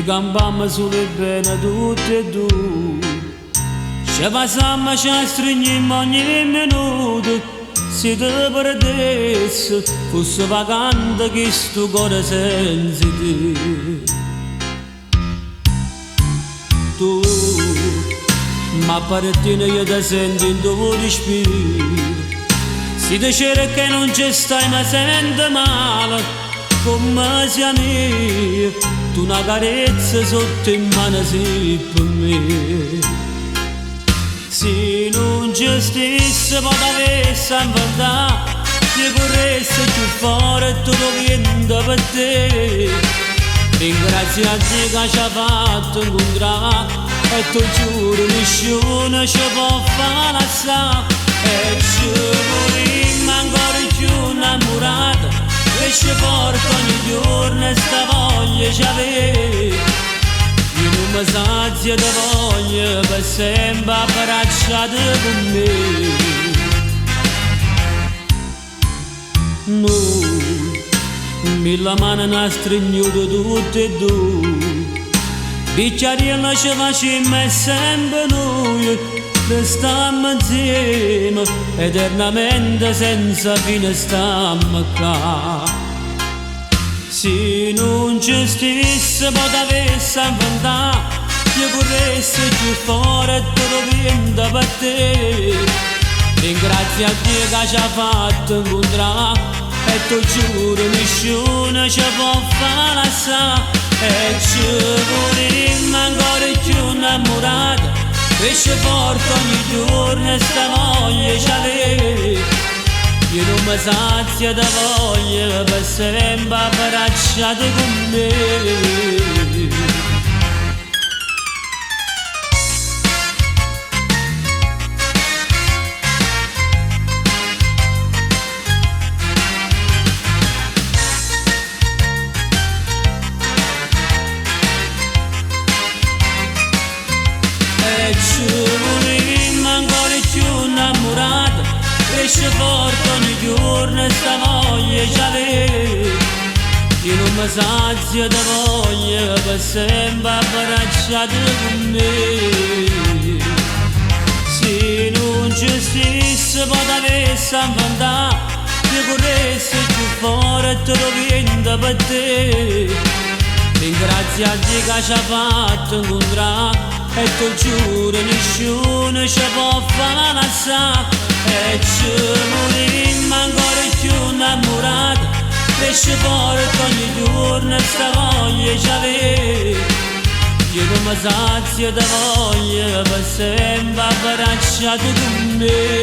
campammo sulle bene tutte e due. Ci passiamo, ci stringiamo ogni minuto. Se ti perdessi, fosse vacante che sto cuore senza te. Tu, ma appartiene io ti sento in tuo respiro. Se ti cerca e non ci stai mi sento male, come sia mia, tu una carezza sotto in mano sei per me. Se non ci stesse poi t'avessi inventato, ti corresse più forte tutto viento per te. Ringrazia Dio che ci ha fatto incontrare, e ti giuro nessuno ci può far lasciare. E ci vorremmo ancora più innamorati, e ci porta ogni giorno sta voglia ci avere. Io non mi sazio di voglia per sempre abbracciato con me. Noi, mille mani ne stringiute tutte e due, bicchiarella ci facciamo e sempre noi restammo insieme, eternamente senza fine stammo qua. Se non ci stesse poi t'avessi inventato, io corresse più forte tutto viento per te. Ringrazia a Dio che ci ha fatto incontrare, e ti giuro nessuno ci può far lasciare. E ci vorremmo ancora più innamorati, e ci porta ogni giorno sta voglia ci avere. Io non mi sazio di voglia per sempre abbracciato con me. E ci vorremmo ancora più innamorati, e ci porta ogni giorno sta voglia ci avere. Io non mi sazio di voglia per sempre abbracciato con me. Se non ci stesse poi t'avessi inventato, io corresse più forte tutto viento per te. Ringrazia a Dio che ci ha fatto incontrare, e ti giuro nessuno ci può far lasciare. E ci vorremmo ancora più innamorati, e ci porta ogni giorno sta voglia ci avere. Io non mi sazio di voglia per sempre abbracciato con me.